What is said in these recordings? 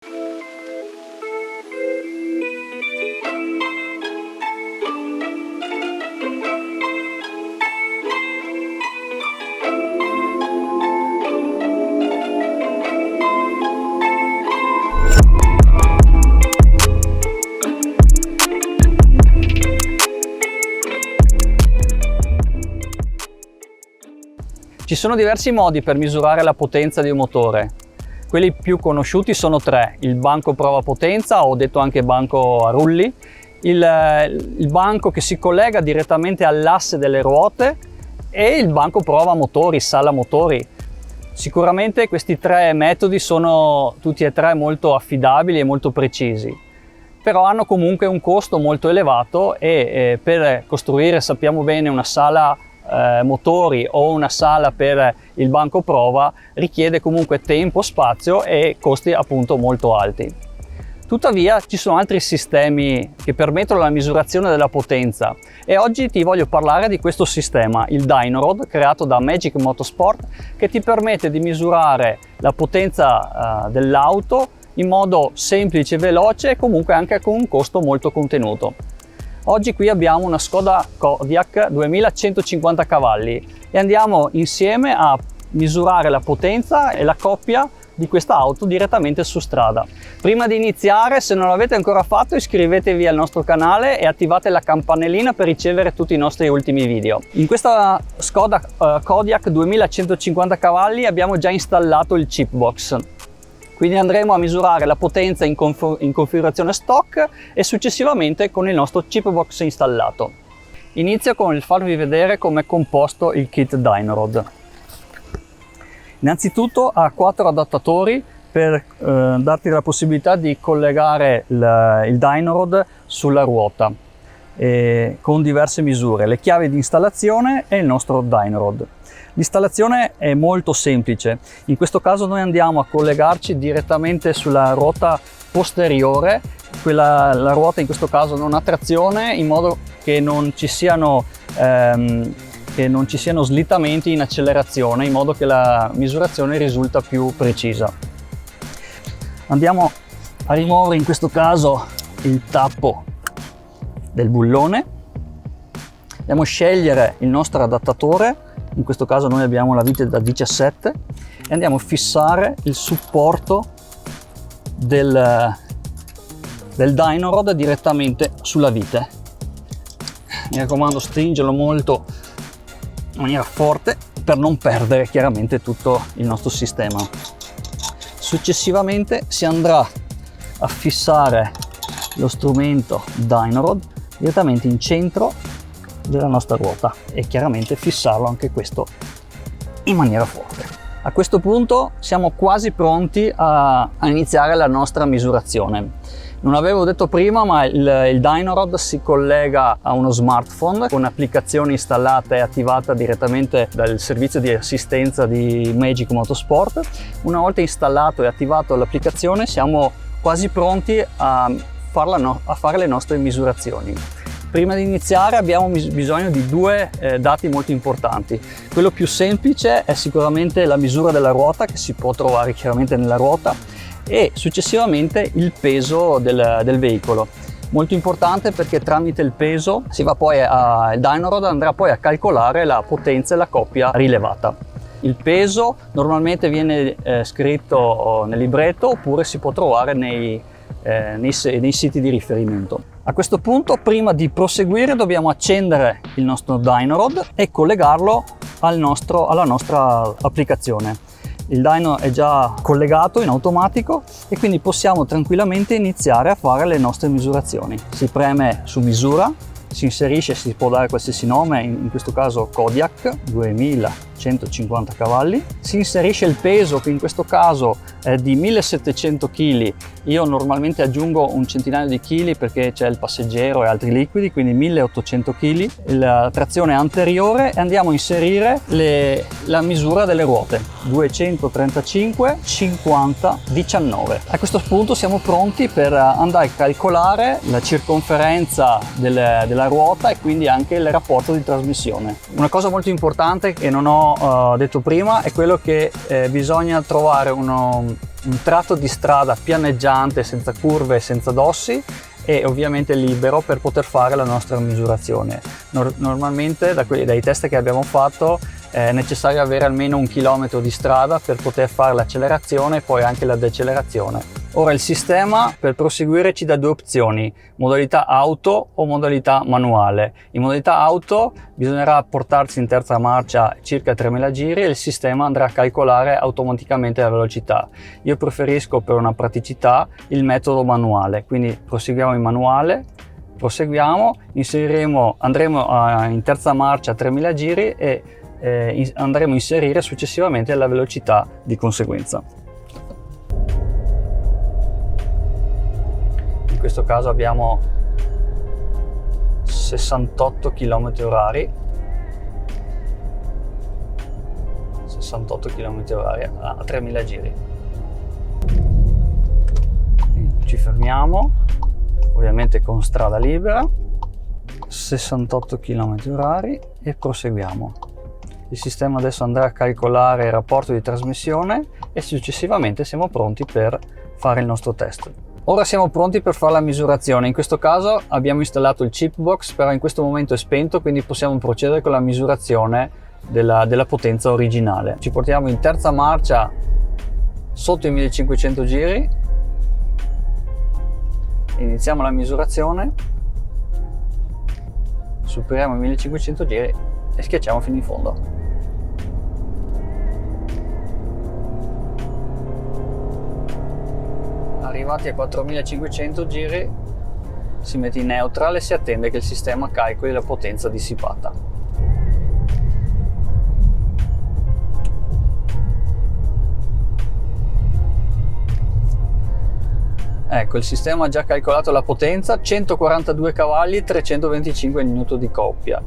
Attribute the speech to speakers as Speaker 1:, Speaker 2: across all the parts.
Speaker 1: Ci sono diversi modi per misurare la potenza di un motore. Quelli più conosciuti sono tre: il banco prova potenza, o detto anche banco a rulli, il banco che si collega direttamente all'asse delle ruote e il banco prova motori, sala motori. Sicuramente questi tre metodi sono tutti e tre molto affidabili e molto precisi, però hanno comunque un costo molto elevato e per costruire, sappiamo bene, una sala motori o una sala per il banco prova richiede comunque tempo, spazio e costi appunto molto alti. Tuttavia ci sono altri sistemi che permettono la misurazione della potenza e oggi ti voglio parlare di questo sistema, il Dynorod, creato da Magic Motorsport, che ti permette di misurare la potenza dell'auto in modo semplice e veloce e comunque anche con un costo molto contenuto. Oggi qui abbiamo una Skoda Kodiaq 2150 cavalli e andiamo insieme a misurare la potenza e la coppia di questa auto direttamente su strada. Prima di iniziare, se non l'avete ancora fatto, iscrivetevi al nostro canale e attivate la campanellina per ricevere tutti i nostri ultimi video. In questa Skoda Kodiaq 2150 cavalli abbiamo già installato il chip box. Quindi andremo a misurare la potenza in configurazione stock e successivamente con il nostro chip box installato. Inizio con il farvi vedere come è composto il kit Dynorod. Innanzitutto ha 4 adattatori per darti la possibilità di collegare il Dynorod sulla ruota con diverse misure, le chiavi di installazione e il nostro Dynorod. L'installazione è molto semplice, in questo caso noi andiamo a collegarci direttamente sulla ruota posteriore, la ruota in questo caso non ha trazione, in modo che non ci siano slittamenti in accelerazione, in modo che la misurazione risulta più precisa. Andiamo a rimuovere in questo caso il tappo del bullone, andiamo a scegliere il nostro adattatore. In questo caso noi abbiamo la vite da 17 e andiamo a fissare il supporto del Dynorod direttamente sulla vite. Mi raccomando, stringerlo molto in maniera forte per non perdere chiaramente tutto il nostro sistema. Successivamente si andrà a fissare lo strumento Dynorod direttamente in centro della nostra ruota e chiaramente fissarlo anche questo in maniera forte. A questo punto siamo quasi pronti a iniziare la nostra misurazione. Non avevo detto prima, ma il Dynorod si collega a uno smartphone con applicazioni installate e attivata direttamente dal servizio di assistenza di Magic Motorsport. Una volta installato e attivato l'applicazione siamo quasi pronti a fare le nostre misurazioni. Prima di iniziare abbiamo bisogno di due dati molto importanti. Quello più semplice è sicuramente la misura della ruota, che si può trovare chiaramente nella ruota, e successivamente il peso del veicolo. Molto importante, perché tramite il peso il Dynorod andrà poi a calcolare la potenza e la coppia rilevata. Il peso normalmente viene scritto nel libretto, oppure si può trovare nei siti di riferimento. A questo punto, prima di proseguire, dobbiamo accendere il nostro Dynorod e collegarlo alla nostra applicazione. Il dyno è già collegato in automatico e quindi possiamo tranquillamente iniziare a fare le nostre misurazioni. Si preme su misura, si inserisce, si può dare qualsiasi nome, in questo caso Kodiaq 2150 cavalli, si inserisce il peso, che in questo caso è di 1700 kg. Io normalmente aggiungo un centinaio di chili perché c'è il passeggero e altri liquidi, quindi 1800 kg. La trazione anteriore, e andiamo a inserire la misura delle ruote 235 50 19. A questo punto siamo pronti per andare a calcolare la circonferenza della ruota e quindi anche il rapporto di trasmissione. Una cosa molto importante che non ho detto prima è quello che bisogna trovare un tratto di strada pianeggiante, senza curve, senza dossi, e ovviamente libero per poter fare la nostra misurazione. Normalmente dai test che abbiamo fatto è necessario avere almeno 1 chilometro di strada per poter fare l'accelerazione e poi anche la decelerazione. Ora il sistema per proseguire ci dà 2 opzioni, modalità auto o modalità manuale. In modalità auto bisognerà portarsi in terza marcia circa 3000 giri e il sistema andrà a calcolare automaticamente la velocità. Io preferisco, per una praticità, il metodo manuale, quindi proseguiamo in manuale, andremo in terza marcia a 3000 giri e andremo a inserire successivamente la velocità di conseguenza. In questo caso abbiamo 68 km/h, 68 km/h a 3000 giri. Quindi ci fermiamo, ovviamente con strada libera, 68 km/h e proseguiamo. Il sistema adesso andrà a calcolare il rapporto di trasmissione e successivamente siamo pronti per fare il nostro test. Ora siamo pronti per fare la misurazione. In questo caso abbiamo installato il chip box, però in questo momento è spento, quindi possiamo procedere con la misurazione della potenza originale. Ci portiamo in terza marcia sotto i 1500 giri, iniziamo la misurazione, superiamo i 1500 giri e schiacciamo fino in fondo. Arrivati a 4500 giri si mette in neutral e si attende che il sistema calcoli la potenza dissipata. Ecco, il sistema ha già calcolato la potenza, 142 cavalli, 325 Nm di coppia.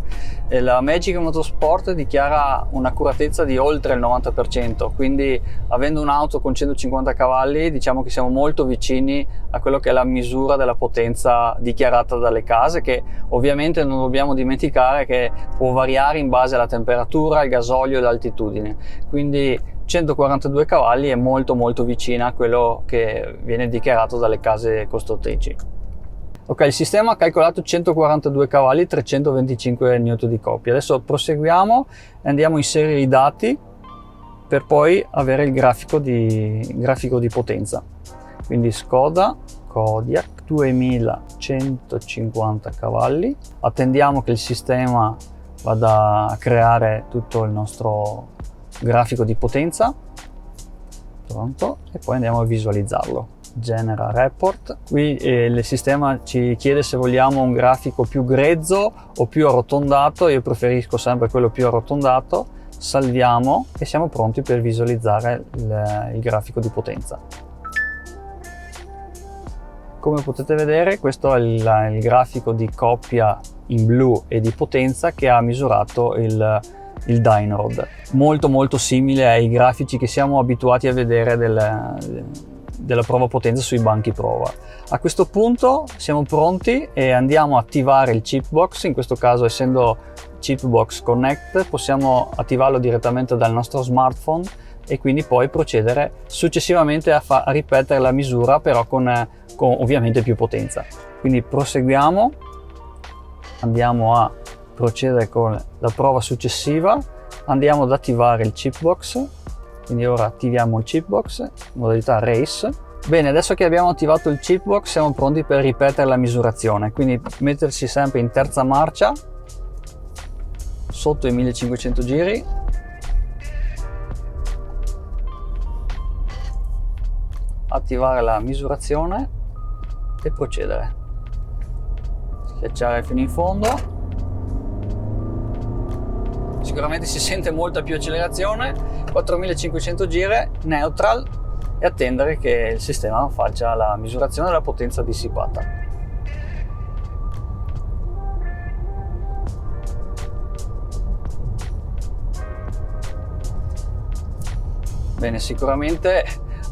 Speaker 1: E la Magic Motorsport dichiara un'accuratezza di oltre il 90%, quindi avendo un'auto con 150 cavalli diciamo che siamo molto vicini a quello che è la misura della potenza dichiarata dalle case, che ovviamente non dobbiamo dimenticare che può variare in base alla temperatura, al gasolio e all'altitudine. Quindi 142 cavalli è molto vicina a quello che viene dichiarato dalle case costruttrici. Ok, il sistema ha calcolato 142 cavalli, 325 Nm di coppia. Adesso proseguiamo e andiamo a inserire i dati per poi avere il grafico di potenza. Quindi Skoda Kodiaq 2150 cavalli. Attendiamo che il sistema vada a creare tutto il nostro grafico di potenza, pronto, e poi andiamo a visualizzarlo. Genera report. Qui il sistema ci chiede se vogliamo un grafico più grezzo o più arrotondato. Io preferisco sempre quello più arrotondato. Salviamo e siamo pronti per visualizzare il grafico di potenza. Come potete vedere, questo è il grafico di coppia in blu e di potenza che ha misurato il Dynarod, molto simile ai grafici che siamo abituati a vedere della prova potenza sui banchi prova. A questo punto siamo pronti e andiamo a attivare il chip box. In questo caso, essendo chip box connect, possiamo attivarlo direttamente dal nostro smartphone e quindi poi procedere successivamente a ripetere la misura, però con ovviamente più potenza. Quindi proseguiamo, andiamo a procedere con la prova successiva, andiamo ad attivare il chip box, quindi ora attiviamo il chip box, modalità race. Bene, adesso che abbiamo attivato il chip box siamo pronti per ripetere la misurazione, quindi mettersi sempre in terza marcia, sotto i 1500 giri, attivare la misurazione e procedere, schiacciare fino in fondo. Sicuramente si sente molta più accelerazione, 4500 giri, neutral, e attendere che il sistema faccia la misurazione della potenza dissipata. Bene, sicuramente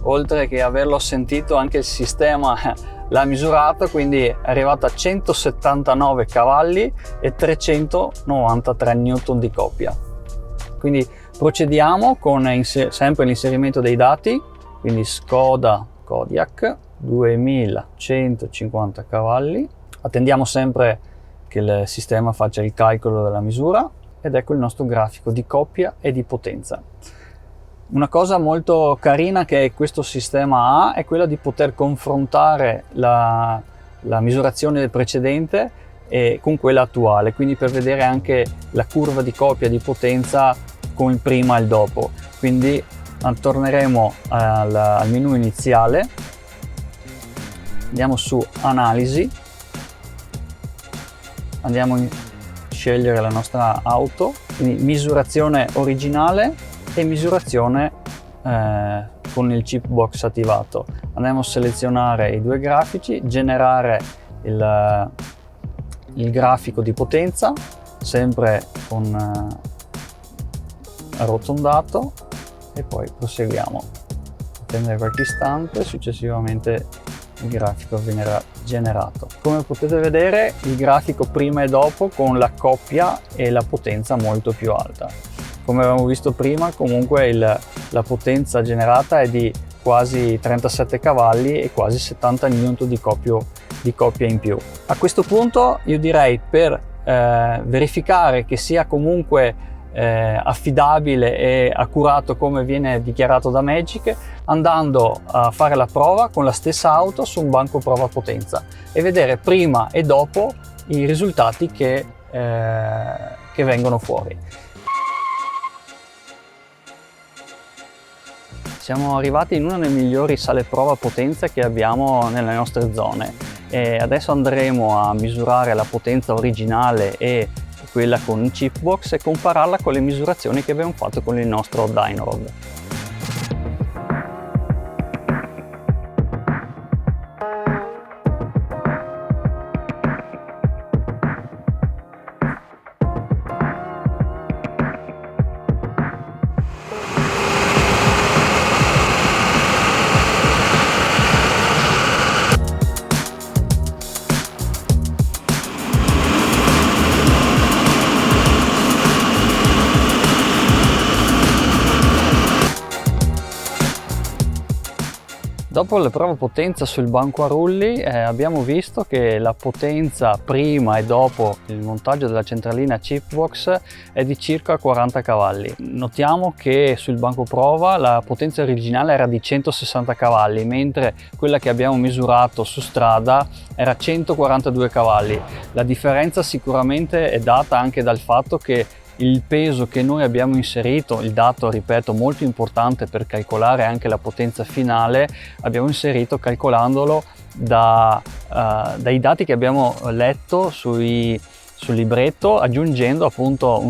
Speaker 1: oltre che averlo sentito anche il sistema l'ha misurato, quindi è arrivato a 179 cavalli e 393 Newton di coppia. Quindi procediamo con sempre l'inserimento dei dati. quindi Skoda Kodiaq, 2150 cavalli. Attendiamo sempre che il sistema faccia il calcolo della misura ed ecco il nostro grafico di coppia e di potenza. Una cosa molto carina che questo sistema ha è quella di poter confrontare la misurazione precedente con quella attuale, quindi per vedere anche la curva di coppia di potenza con il prima e il dopo. Quindi torneremo al menu iniziale, andiamo su analisi, andiamo a scegliere la nostra auto, quindi misurazione originale e misurazione con il chip box attivato. Andiamo a selezionare i due grafici, generare il grafico di potenza, sempre con arrotondato, e poi proseguiamo. Attendere qualche istante, successivamente il grafico verrà generato. Come potete vedere, il grafico prima e dopo con la coppia e la potenza molto più alta. Come avevamo visto prima, comunque la potenza generata è di quasi 37 cavalli e quasi 70 Nm di coppia in più. A questo punto io direi, per verificare che sia comunque affidabile e accurato come viene dichiarato da Magic, andando a fare la prova con la stessa auto su un banco prova potenza e vedere prima e dopo i risultati che vengono fuori. Siamo arrivati in una delle migliori sale prova potenza che abbiamo nelle nostre zone e adesso andremo a misurare la potenza originale e quella con il chip box e compararla con le misurazioni che abbiamo fatto con il nostro Dynorod. Dopo le prove potenza sul banco a rulli abbiamo visto che la potenza prima e dopo il montaggio della centralina Chipbox è di circa 40 cavalli. Notiamo che sul banco prova la potenza originale era di 160 cavalli, mentre quella che abbiamo misurato su strada era 142 cavalli. La differenza sicuramente è data anche dal fatto che il peso che noi abbiamo inserito, il dato ripeto molto importante per calcolare anche la potenza finale, abbiamo inserito calcolandolo dai dati che abbiamo letto sul libretto, aggiungendo appunto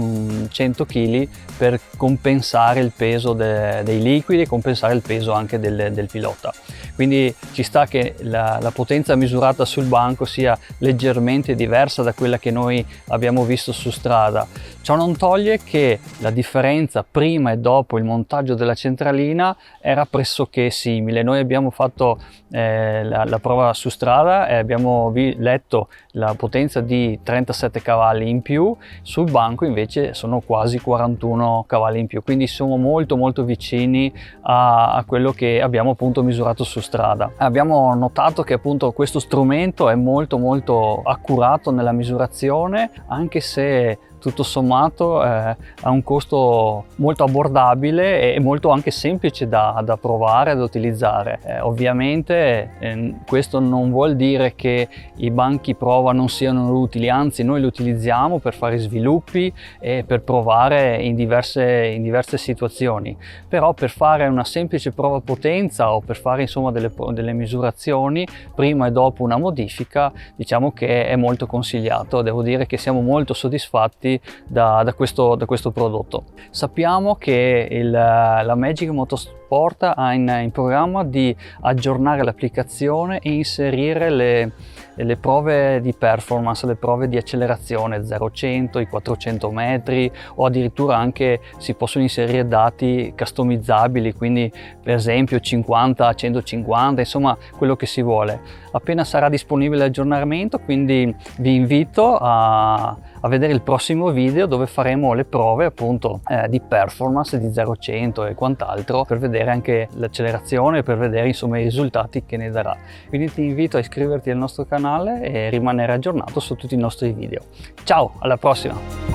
Speaker 1: 100 kg per compensare il peso dei liquidi e compensare il peso anche del pilota. Quindi ci sta che la potenza misurata sul banco sia leggermente diversa da quella che noi abbiamo visto su strada. Ciò non toglie che la differenza prima e dopo il montaggio della centralina era pressoché simile. Noi abbiamo fatto la prova su strada e abbiamo letto la potenza di 37 cavalli in più, sul banco invece sono quasi 41 cavalli in più, quindi siamo molto vicini a quello che abbiamo appunto misurato su strada. Abbiamo notato che appunto questo strumento è molto accurato nella misurazione, anche se tutto sommato ha un costo molto abbordabile e molto anche semplice da provare, da utilizzare. Ovviamente questo non vuol dire che i banchi prova non siano utili, anzi noi li utilizziamo per fare sviluppi e per provare in diverse situazioni, però per fare una semplice prova potenza o per fare insomma delle misurazioni prima e dopo una modifica, diciamo che è molto consigliato. Devo dire che siamo molto soddisfatti da questo prodotto. Sappiamo che la Magic Motorsport ha in programma di aggiornare l'applicazione e inserire le prove di performance, le prove di accelerazione 0-100, i 400 metri, o addirittura anche si possono inserire dati customizzabili, quindi per esempio 50-150, insomma quello che si vuole. Appena sarà disponibile l'aggiornamento, quindi vi invito a vedere il prossimo video dove faremo le prove appunto di performance di 0-100 e quant'altro, per vedere vedere anche l'accelerazione, per vedere insomma i risultati che ne darà. Quindi ti invito a iscriverti al nostro canale e rimanere aggiornato su tutti i nostri video. Ciao, alla prossima!